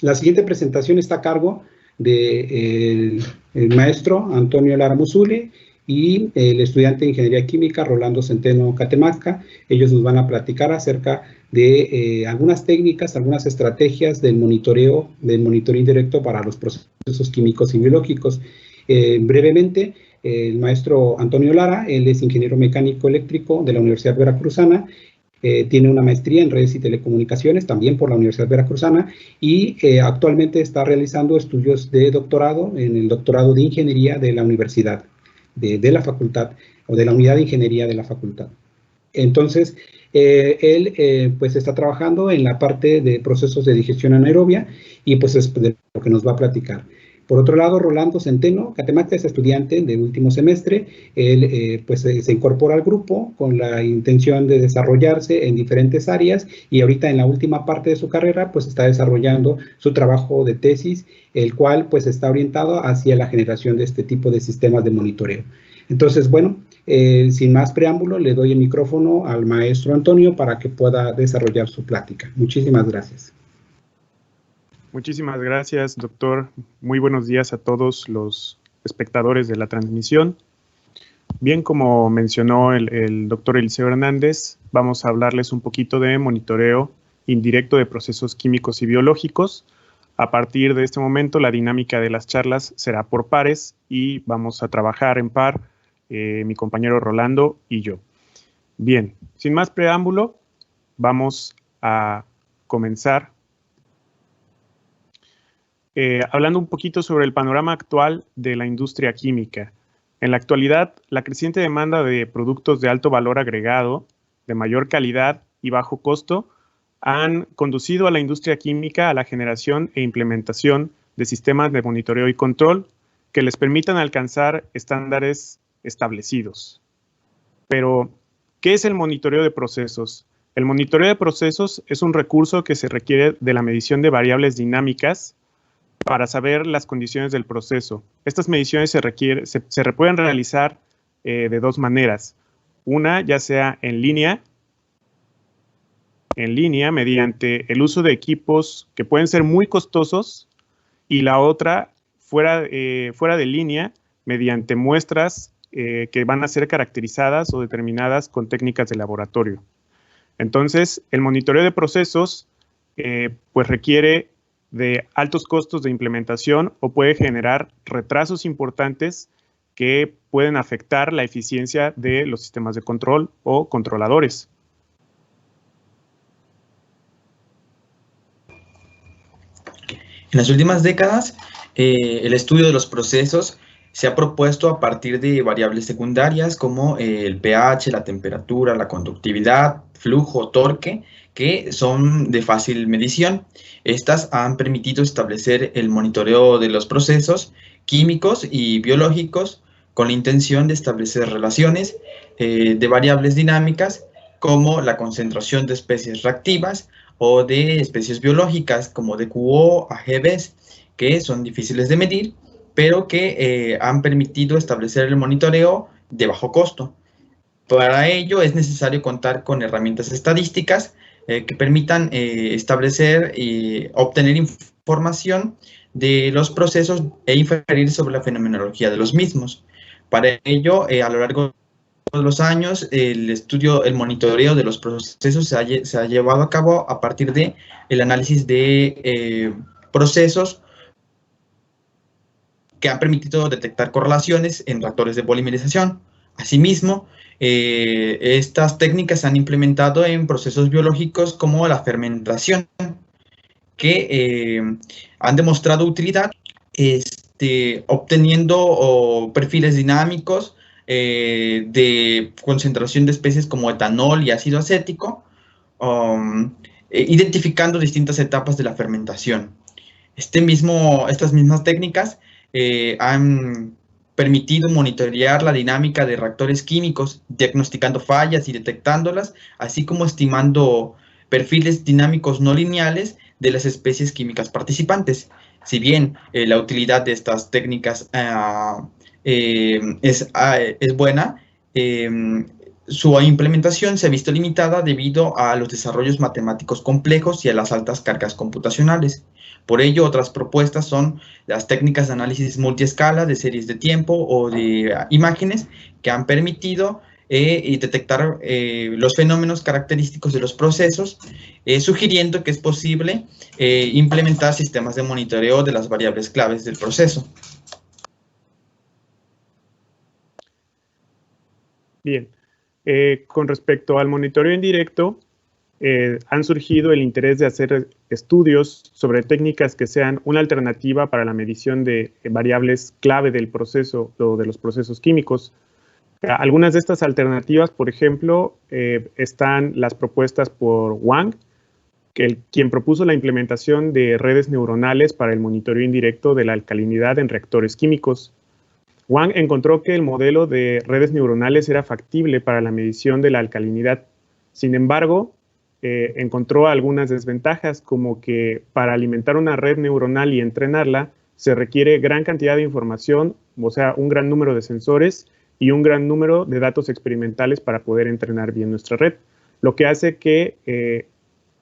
La siguiente presentación está a cargo del maestro Antonio Lara Musuli y el estudiante de Ingeniería Química Rolando Centeno Catemaca. Ellos nos van a platicar acerca de algunas técnicas, algunas estrategias del monitoreo indirecto para los procesos químicos y biológicos. Brevemente, el maestro Antonio Lara, él es ingeniero mecánico eléctrico de la Universidad Veracruzana, tiene una maestría en redes y telecomunicaciones, también por la Universidad Veracruzana, y actualmente está realizando estudios de doctorado en el doctorado de ingeniería de la universidad, de la facultad, o de la unidad de ingeniería de la facultad. Entonces, él pues está trabajando en la parte de procesos de digestión anaerobia, y pues es de lo que nos va a platicar. Por otro lado, Rolando Centeno Catemaca es estudiante de último semestre. Él pues se incorpora al grupo con la intención de desarrollarse en diferentes áreas, y ahorita en la última parte de su carrera pues está desarrollando su trabajo de tesis, el cual pues está orientado hacia la generación de este tipo de sistemas de monitoreo. Entonces, bueno, sin más preámbulo, le doy el micrófono al maestro Antonio para que pueda desarrollar su plática. Muchísimas gracias. Muchísimas gracias, doctor. Muy buenos días a todos los espectadores de la transmisión. Bien, como mencionó el doctor Eliseo Hernández, vamos a hablarles un poquito de monitoreo indirecto de procesos químicos y biológicos. A partir de este momento, la dinámica de las charlas será por pares y vamos a trabajar en par mi compañero Rolando y yo. Bien, sin más preámbulo, vamos a comenzar hablando un poquito sobre el panorama actual de la industria química. En la actualidad, la creciente demanda de productos de alto valor agregado, de mayor calidad y bajo costo, han conducido a la industria química a la generación e implementación de sistemas de monitoreo y control que les permitan alcanzar estándares establecidos. Pero, ¿qué es el monitoreo de procesos? El monitoreo de procesos es un recurso que se requiere de la medición de variables dinámicas para saber las condiciones del proceso. Estas mediciones se pueden realizar de dos maneras. Una, ya sea en línea mediante el uso de equipos que pueden ser muy costosos, y la otra, fuera de línea, mediante muestras que van a ser caracterizadas o determinadas con técnicas de laboratorio. Entonces, el monitoreo de procesos pues requiere de altos costos de implementación o puede generar retrasos importantes que pueden afectar la eficiencia de los sistemas de control o controladores. En las últimas décadas, el estudio de los procesos se ha propuesto a partir de variables secundarias como el pH, la temperatura, la conductividad, flujo, torque, que son de fácil medición. Estas han permitido establecer el monitoreo de los procesos químicos y biológicos con la intención de establecer relaciones de variables dinámicas como la concentración de especies reactivas o de especies biológicas como DQO, AGVs, que son difíciles de medir, pero que han permitido establecer el monitoreo de bajo costo. Para ello es necesario contar con herramientas estadísticas que permitan establecer y obtener información de los procesos e inferir sobre la fenomenología de los mismos. Para ello, a lo largo de los años, el monitoreo de los procesos se ha llevado a cabo a partir de el análisis de procesos que han permitido detectar correlaciones en reactores de polimerización. Asimismo, estas técnicas se han implementado en procesos biológicos como la fermentación, que han demostrado utilidad obteniendo perfiles dinámicos de concentración de especies como etanol y ácido acético, identificando distintas etapas de la fermentación. Estas mismas técnicas han permitido monitorear la dinámica de reactores químicos, diagnosticando fallas y detectándolas, así como estimando perfiles dinámicos no lineales de las especies químicas participantes. Si bien la utilidad de estas técnicas es buena, su implementación se ha visto limitada debido a los desarrollos matemáticos complejos y a las altas cargas computacionales. Por ello, otras propuestas son las técnicas de análisis multiescala de series de tiempo o de imágenes que han permitido detectar los fenómenos característicos de los procesos, sugiriendo que es posible implementar sistemas de monitoreo de las variables claves del proceso. Bien, con respecto al monitoreo indirecto, han surgido el interés de hacer estudios sobre técnicas que sean una alternativa para la medición de variables clave del proceso o de los procesos químicos. Algunas de estas alternativas, por ejemplo, están las propuestas por Wang, quien propuso la implementación de redes neuronales para el monitoreo indirecto de la alcalinidad en reactores químicos. Wang encontró que el modelo de redes neuronales era factible para la medición de la alcalinidad. Sin embargo, encontró algunas desventajas, como que para alimentar una red neuronal y entrenarla se requiere gran cantidad de información, o sea, un gran número de sensores y un gran número de datos experimentales para poder entrenar bien nuestra red, lo que hace que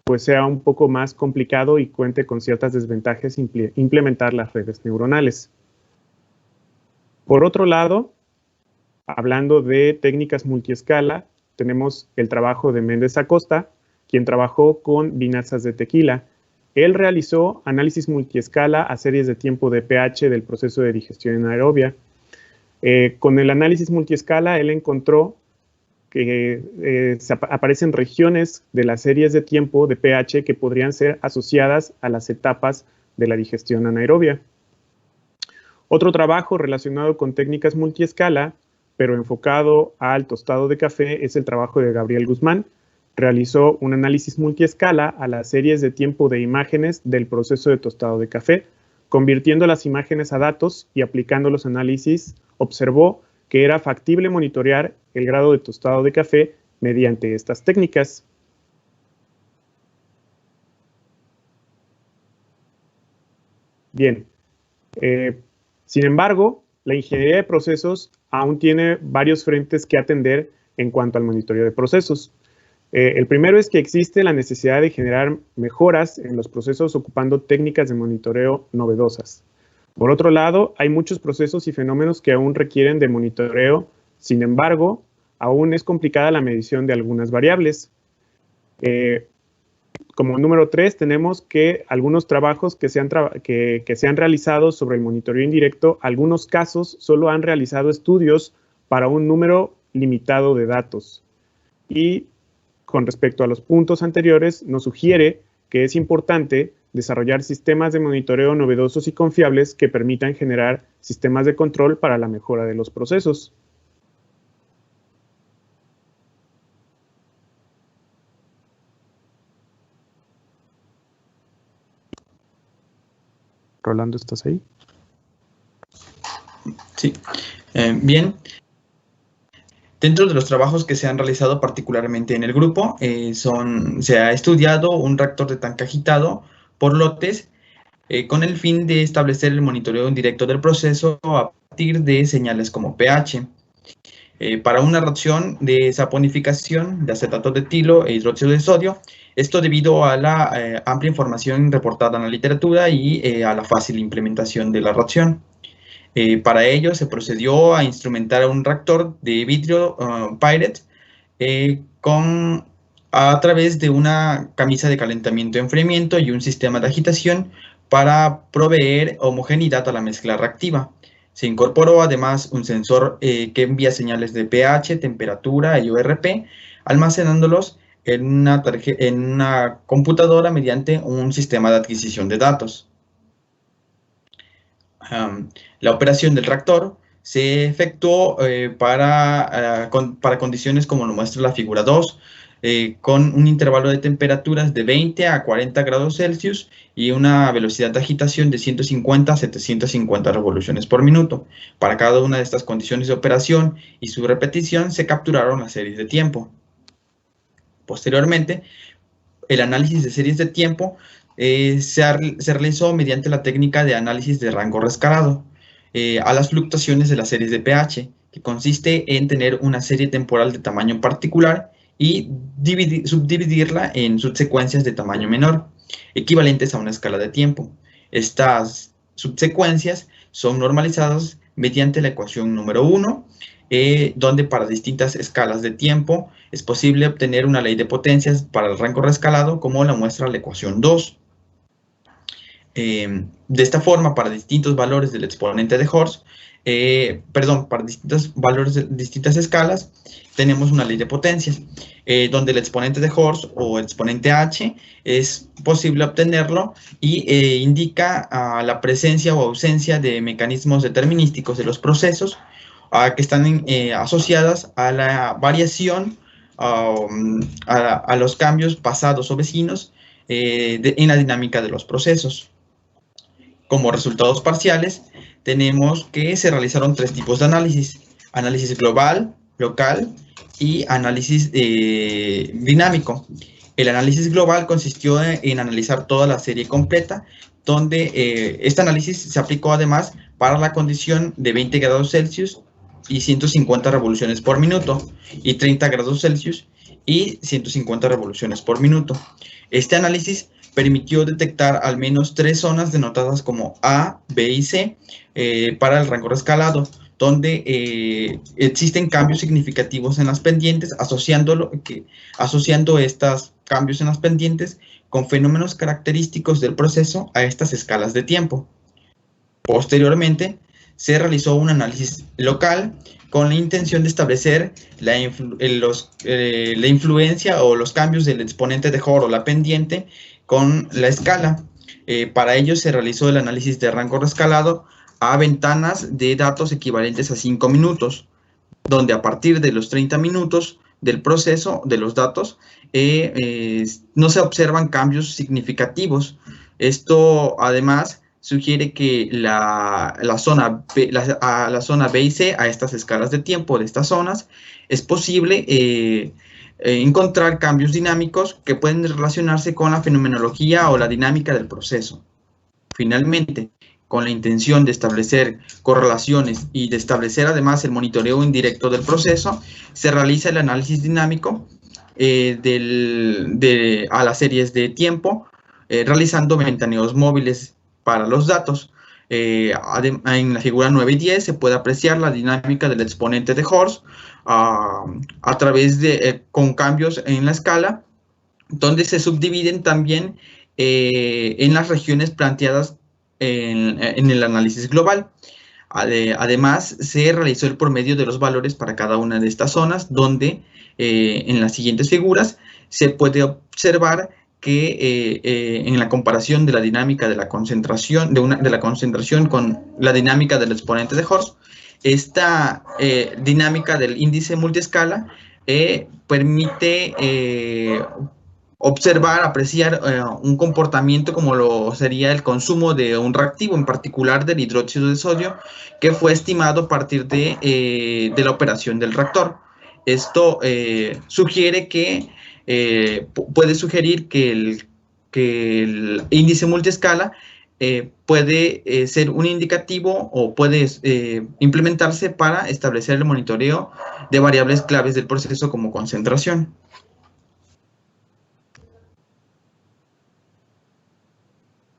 pues sea un poco más complicado y cuente con ciertas desventajas implementar las redes neuronales. Por otro lado, hablando de técnicas multiescala, tenemos el trabajo de Méndez Acosta, quien trabajó con vinazas de tequila. Él realizó análisis multiescala a series de tiempo de pH del proceso de digestión anaerobia. Con el análisis multiescala, él encontró que aparecen regiones de las series de tiempo de pH que podrían ser asociadas a las etapas de la digestión anaerobia. Otro trabajo relacionado con técnicas multiescala, pero enfocado al tostado de café, es el trabajo de Gabriel Guzmán. Realizó un análisis multiescala a las series de tiempo de imágenes del proceso de tostado de café. Convirtiendo las imágenes a datos y aplicando los análisis, observó que era factible monitorear el grado de tostado de café mediante estas técnicas. Bien, sin embargo, la ingeniería de procesos aún tiene varios frentes que atender en cuanto al monitoreo de procesos. El primero es que existe la necesidad de generar mejoras en los procesos ocupando técnicas de monitoreo novedosas. Por otro lado, hay muchos procesos y fenómenos que aún requieren de monitoreo. Sin embargo, aún es complicada la medición de algunas variables. Como número 3, tenemos que algunos trabajos que se han realizado sobre el monitoreo indirecto, algunos casos solo han realizado estudios para un número limitado de datos. Y con respecto a los puntos anteriores, nos sugiere que es importante desarrollar sistemas de monitoreo novedosos y confiables que permitan generar sistemas de control para la mejora de los procesos. Rolando, ¿estás ahí? Sí. Bien. Dentro de los trabajos que se han realizado particularmente en el grupo, se ha estudiado un reactor de tanque agitado por lotes con el fin de establecer el monitoreo indirecto del proceso a partir de señales como pH. Para una reacción de saponificación de acetato de etilo e hidróxido de sodio, esto debido a la amplia información reportada en la literatura y a la fácil implementación de la reacción. Para ello se procedió a instrumentar un reactor de vidrio Pyret a través de una camisa de calentamiento y enfriamiento y un sistema de agitación para proveer homogeneidad a la mezcla reactiva. Se incorporó además un sensor que envía señales de pH, temperatura y ORP, almacenándolos en una computadora mediante un sistema de adquisición de datos. La operación del reactor se efectuó para condiciones como lo muestra la figura 2, con un intervalo de temperaturas de 20 a 40 grados Celsius y una velocidad de agitación de 150 a 750 revoluciones por minuto. Para cada una de estas condiciones de operación y su repetición se capturaron las series de tiempo. Posteriormente, el análisis de series de tiempo se realizó mediante la técnica de análisis de rango rescalado a las fluctuaciones de las series de pH que consiste en tener una serie temporal de tamaño particular y subdividirla en subsecuencias de tamaño menor, equivalentes a una escala de tiempo. Estas subsecuencias son normalizadas mediante la ecuación número 1, donde para distintas escalas de tiempo es posible obtener una ley de potencias para el rango rescalado, como la muestra la ecuación 2. De esta forma, para distintos valores del exponente de Horst, para distintos valores de distintas escalas, tenemos una ley de potencias, donde el exponente de Horst o el exponente h es posible obtenerlo y indica la presencia o ausencia de mecanismos determinísticos de los procesos que están asociadas a la variación, a los cambios pasados o vecinos en la dinámica de los procesos. Como resultados parciales, tenemos que se realizaron 3 tipos de análisis: análisis global, local y análisis dinámico. El análisis global consistió en analizar toda la serie completa, donde este análisis se aplicó además para la condición de 20 grados Celsius y 150 revoluciones por minuto, y 30 grados Celsius y 150 revoluciones por minuto. Este análisis permitió detectar al menos 3 zonas denotadas como A, B y C para el rango rescalado, donde existen cambios significativos en las pendientes, asociando estos cambios en las pendientes con fenómenos característicos del proceso a estas escalas de tiempo. Posteriormente, se realizó un análisis local con la intención de establecer la influencia o los cambios del exponente de Horst o la pendiente con la escala. Para ello se realizó el análisis de rango rescalado a ventanas de datos equivalentes a 5 minutos, donde a partir de los 30 minutos del proceso de los datos no se observan cambios significativos. Esto además sugiere que la zona B y C, a estas escalas de tiempo de estas zonas, es posible encontrar cambios dinámicos que pueden relacionarse con la fenomenología o la dinámica del proceso. Finalmente, con la intención de establecer correlaciones y de establecer además el monitoreo indirecto del proceso, se realiza el análisis dinámico a las series de tiempo, realizando ventaneos móviles para los datos. En la figura 9 y 10 se puede apreciar la dinámica del exponente de Horst a través de con cambios en la escala, donde se subdividen también en las regiones planteadas en el análisis global. Además, se realizó el promedio de los valores para cada una de estas zonas, donde en las siguientes figuras se puede observar que en la comparación de la dinámica de la concentración, de la concentración con la dinámica del exponente de Horst, esta dinámica del índice multiescala permite observar, apreciar un comportamiento como lo sería el consumo de un reactivo, en particular del hidróxido de sodio, que fue estimado a partir de la operación del reactor. Esto sugiere que puede sugerir que el índice multiescala puede ser un indicativo o puede implementarse para establecer el monitoreo de variables claves del proceso como concentración.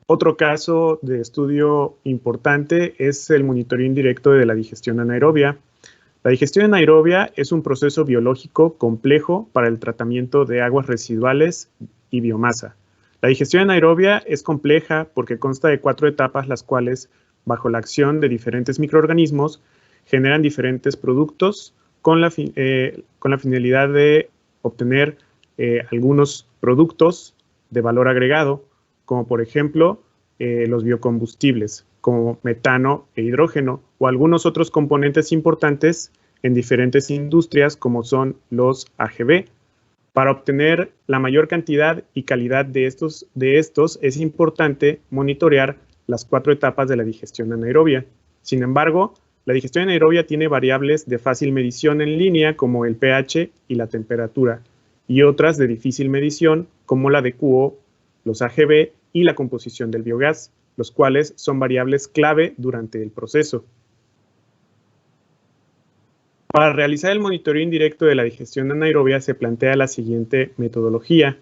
Otro caso de estudio importante es el monitoreo indirecto de la digestión anaerobia. La digestión anaerobia es un proceso biológico complejo para el tratamiento de aguas residuales y biomasa. La digestión anaerobia es compleja porque consta de 4 etapas, las cuales, bajo la acción de diferentes microorganismos, generan diferentes productos con la finalidad de obtener algunos productos de valor agregado, como por ejemplo los biocombustibles, como metano e hidrógeno, o algunos otros componentes importantes en diferentes industrias, como son los AGV. Para obtener la mayor cantidad y calidad de estos es importante monitorear las 4 etapas de la digestión anaerobia. Sin embargo, la digestión anaerobia tiene variables de fácil medición en línea, como el pH y la temperatura, y otras de difícil medición, como la de QO, los AGV y la composición del biogás, los cuales son variables clave durante el proceso. Para realizar el monitoreo indirecto de la digestión anaerobia se plantea la siguiente metodología.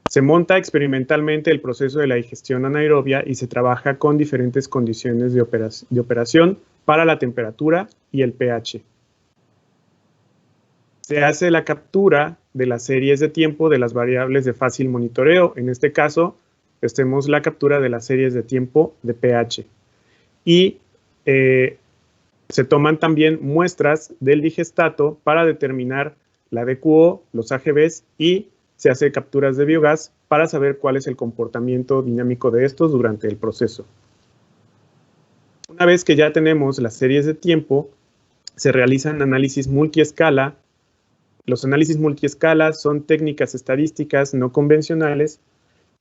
Se monta experimentalmente el proceso de la digestión anaerobia y se trabaja con diferentes condiciones de operación para la temperatura y el pH. Se hace la captura de las series de tiempo de las variables de fácil monitoreo. En este caso, tenemos la captura de las series de tiempo de pH. Y se toman también muestras del digestato para determinar la DQO, los AGVs y se hace capturas de biogás para saber cuál es el comportamiento dinámico de estos durante el proceso. Una vez que ya tenemos las series de tiempo, se realizan análisis multiescala. Los análisis multiescala son técnicas estadísticas no convencionales.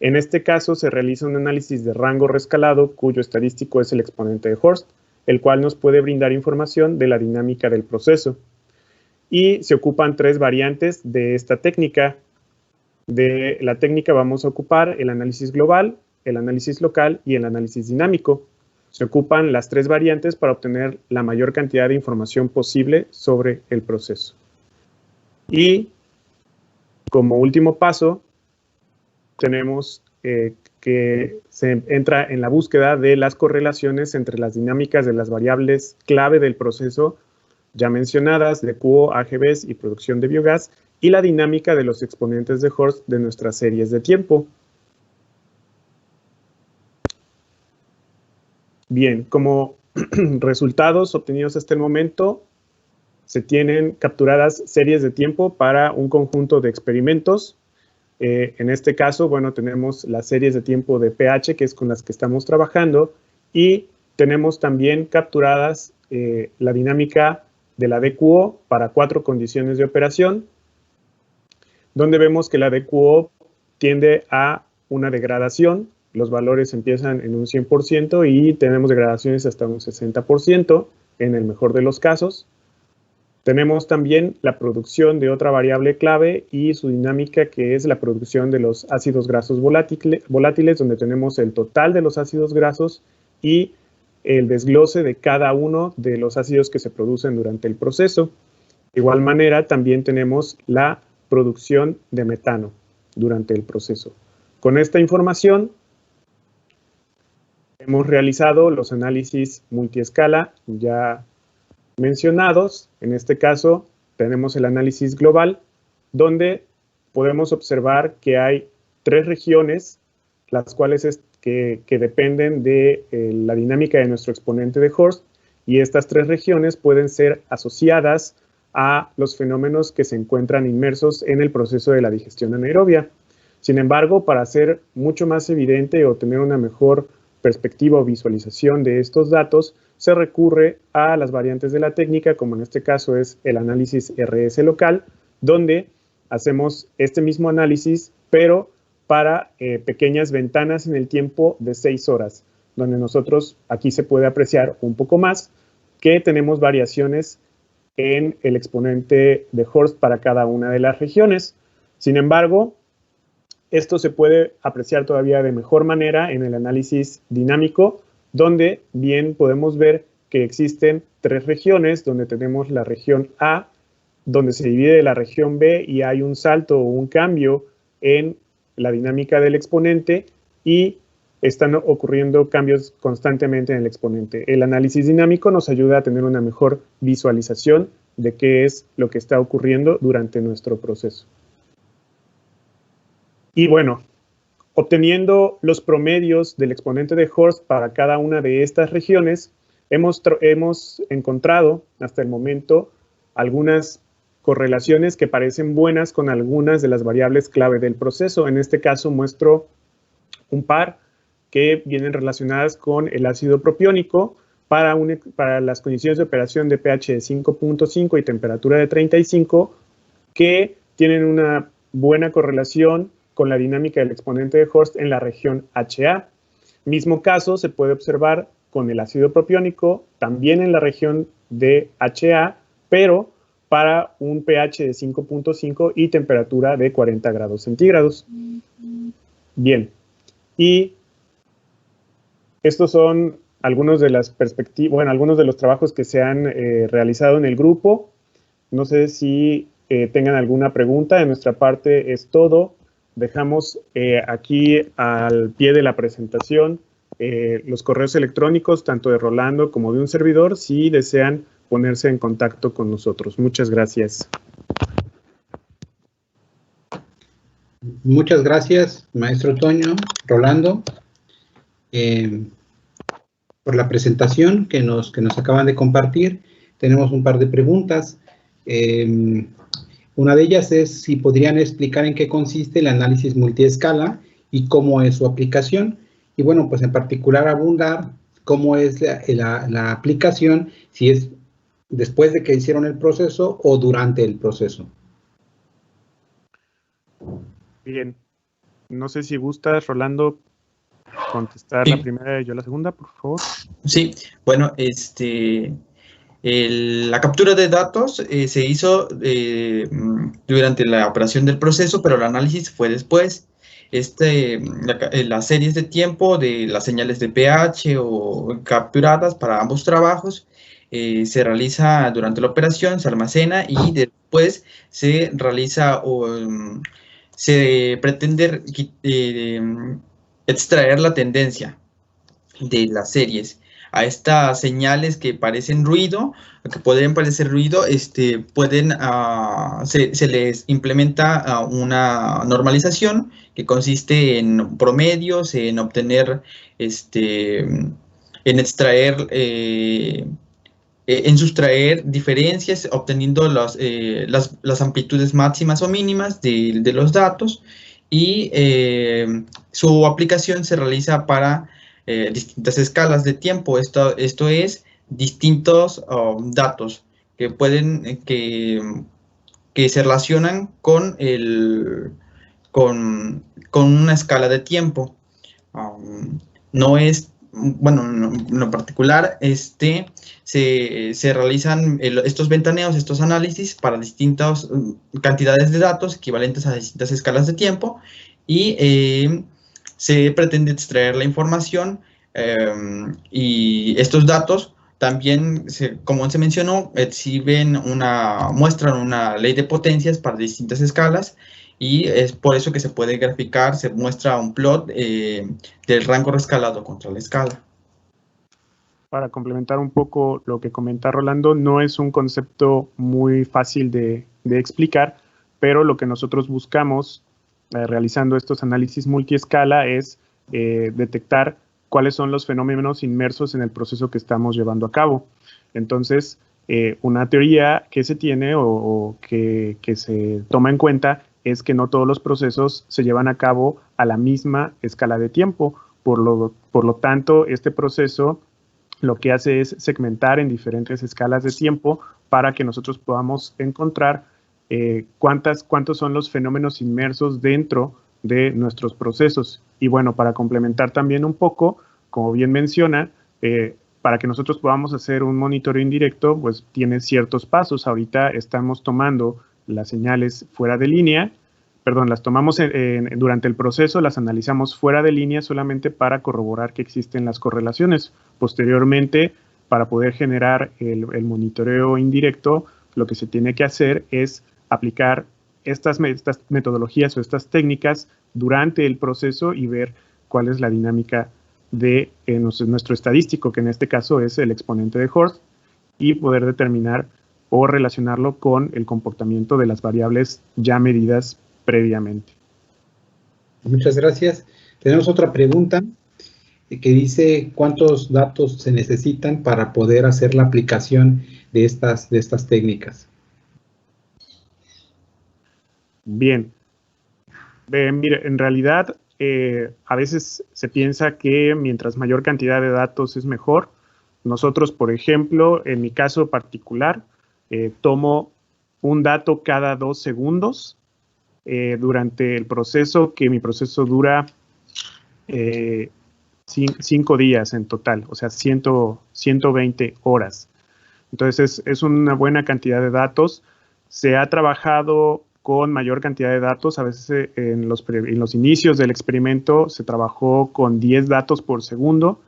En este caso se realiza un análisis de rango rescalado cuyo estadístico es el exponente de Horst, el cual nos puede brindar información de la dinámica del proceso. Y se ocupan 3 variantes de esta técnica. De la técnica vamos a ocupar el análisis global, el análisis local y el análisis dinámico. Se ocupan las 3 variantes para obtener la mayor cantidad de información posible sobre el proceso. Y como último paso, tenemos que se entra en la búsqueda de las correlaciones entre las dinámicas de las variables clave del proceso ya mencionadas, DQO, AGVs y producción de biogás, y la dinámica de los exponentes de Horst de nuestras series de tiempo. Bien, como resultados obtenidos hasta el momento, se tienen capturadas series de tiempo para un conjunto de experimentos. En este caso, bueno, tenemos las series de tiempo de pH, que es con las que estamos trabajando, y tenemos también capturadas la dinámica de la DQO para 4 condiciones de operación, donde vemos que la DQO tiende a una degradación. Los valores empiezan en un 100% y tenemos degradaciones hasta un 60% en el mejor de los casos. Tenemos también la producción de otra variable clave y su dinámica, que es la producción de los ácidos grasos volátiles, donde tenemos el total de los ácidos grasos y el desglose de cada uno de los ácidos que se producen durante el proceso. De igual manera, también tenemos la producción de metano durante el proceso. Con esta información, hemos realizado los análisis multiescala ya mencionados. En este caso, tenemos el análisis global, donde podemos observar que hay 3 regiones, las cuales que dependen de la dinámica de nuestro exponente de Horst, y estas 3 regiones pueden ser asociadas a los fenómenos que se encuentran inmersos en el proceso de la digestión anaerobia. Sin embargo, para hacer mucho más evidente o tener una mejor perspectiva o visualización de estos datos, se recurre a las variantes de la técnica, como en este caso es el análisis RS local, donde hacemos este mismo análisis, pero para pequeñas ventanas en el tiempo de 6 horas, donde nosotros aquí se puede apreciar un poco más que tenemos variaciones en el exponente de Horst para cada una de las regiones. Sin embargo, esto se puede apreciar todavía de mejor manera en el análisis dinámico, donde bien podemos ver que existen 3 regiones, donde tenemos la región A, donde se divide de la región B y hay un salto o un cambio en la dinámica del exponente y están ocurriendo cambios constantemente en el exponente. El análisis dinámico nos ayuda a tener una mejor visualización de qué es lo que está ocurriendo durante nuestro proceso. Y bueno, obteniendo los promedios del exponente de Horst para cada una de estas regiones, hemos encontrado hasta el momento algunas correlaciones que parecen buenas con algunas de las variables clave del proceso. En este caso muestro un par que vienen relacionadas con el ácido propiónico para las condiciones de operación de pH de 5.5 y temperatura de 35, que tienen una buena correlación con la dinámica del exponente de Horst en la región HA. Mismo caso se puede observar con el ácido propiónico, también en la región de HA, pero para un pH de 5.5 y temperatura de 40 grados centígrados. Bien, y estos son algunos de las perspectivas, bueno, algunos de los trabajos que se han realizado en el grupo. No sé si tengan alguna pregunta. De nuestra parte es todo. Dejamos aquí al pie de la presentación los correos electrónicos, tanto de Rolando como de un servidor, si desean ponerse en contacto con nosotros. Muchas gracias. Muchas gracias, maestro Toño, Rolando, por la presentación que nos acaban de compartir. Tenemos un par de preguntas. Una de ellas es si podrían explicar en qué consiste el análisis multiescala y cómo es su aplicación. Y bueno, pues en particular abundar cómo es la aplicación, si es después de que hicieron el proceso o durante el proceso. Bien. No sé si gustas, Rolando, contestar la primera y yo la segunda, por favor. Sí, bueno, la captura de datos se hizo durante la operación del proceso, pero el análisis fue después. Las series de tiempo de las señales de pH o capturadas para ambos trabajos se realiza durante la operación, se almacena y después se realiza se pretende extraer la tendencia de las series. A estas señales que parecen ruido, que pueden parecer ruido, se les implementa una normalización que consiste en promedios, en obtener, en extraer, en sustraer diferencias, obteniendo las amplitudes máximas o mínimas de los datos, y su aplicación se realiza para distintas escalas de tiempo. Esto es distintos datos que pueden que se relacionan con una escala de tiempo. No es, bueno, en lo particular, se realizan estos ventaneos, estos análisis para distintas cantidades de datos equivalentes a distintas escalas de tiempo, y se pretende extraer la información, y estos datos también, como se mencionó, muestran una ley de potencias para distintas escalas, y es por eso que se puede graficar, se muestra un plot del rango rescalado contra la escala. Para complementar un poco lo que comenta Rolando, no es un concepto muy fácil de explicar, pero lo que nosotros buscamos realizando estos análisis multiescala es detectar cuáles son los fenómenos inmersos en el proceso que estamos llevando a cabo. Entonces, una teoría que se tiene o que se toma en cuenta es que no todos los procesos se llevan a cabo a la misma escala de tiempo. Por lo tanto, este proceso lo que hace es segmentar en diferentes escalas de tiempo para que nosotros podamos encontrar cuántos son los fenómenos inmersos dentro de nuestros procesos. Y bueno, para complementar también un poco, como bien menciona, para que nosotros podamos hacer un monitoreo indirecto, pues tiene ciertos pasos. Ahorita estamos tomando las señales fuera de línea, perdón, las tomamos durante el proceso, las analizamos fuera de línea solamente para corroborar que existen las correlaciones. Posteriormente, para poder generar el monitoreo indirecto, lo que se tiene que hacer es aplicar estas metodologías o estas técnicas durante el proceso y ver cuál es la dinámica de nuestro estadístico, que en este caso es el exponente de Horst, y poder determinar o relacionarlo con el comportamiento de las variables ya medidas previamente. Muchas gracias. Tenemos otra pregunta que dice cuántos datos se necesitan para poder hacer la aplicación de estas técnicas. Bien. Mire, en realidad a veces se piensa que mientras mayor cantidad de datos es mejor. Nosotros, por ejemplo, en mi caso particular, tomo un dato cada 2 segundos durante el proceso, que mi proceso dura 5 días en total, o sea, 120 horas. Entonces, es una buena cantidad de datos. Se ha trabajado con mayor cantidad de datos. A veces en los inicios del experimento se trabajó con 10 datos por segundo.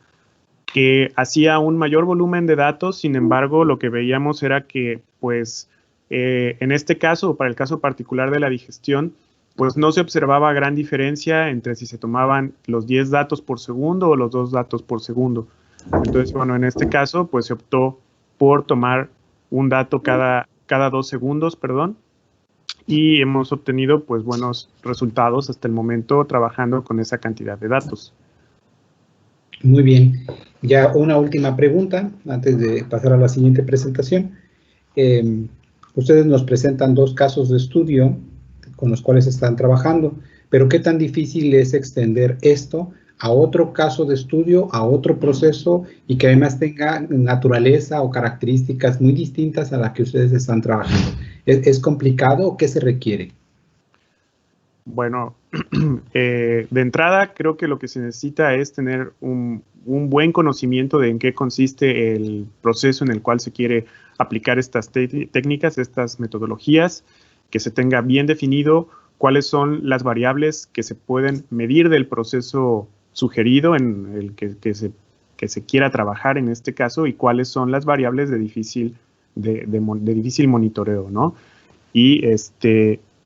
que hacía un mayor volumen de datos. Sin embargo, lo que veíamos era que, pues, en este caso, para el caso particular de la digestión, pues no se observaba gran diferencia entre si se tomaban los 10 datos por segundo o los 2 datos por segundo. Entonces, bueno, en este caso, pues se optó por tomar un dato cada 2 segundos, perdón, y hemos obtenido, pues, buenos resultados hasta el momento trabajando con esa cantidad de datos. Muy bien. Ya una última pregunta antes de pasar a la siguiente presentación. Ustedes nos presentan 2 casos de estudio con los cuales están trabajando, pero ¿qué tan difícil es extender esto a otro caso de estudio, a otro proceso y que además tenga naturaleza o características muy distintas a las que ustedes están trabajando? ¿Es complicado o qué se requiere? Bueno, de entrada creo que lo que se necesita es tener un buen conocimiento de en qué consiste el proceso en el cual se quiere aplicar estas técnicas, estas metodologías, que se tenga bien definido cuáles son las variables que se pueden medir del proceso sugerido en el que se quiera trabajar en este caso y cuáles son las variables de difícil monitoreo, ¿no? Y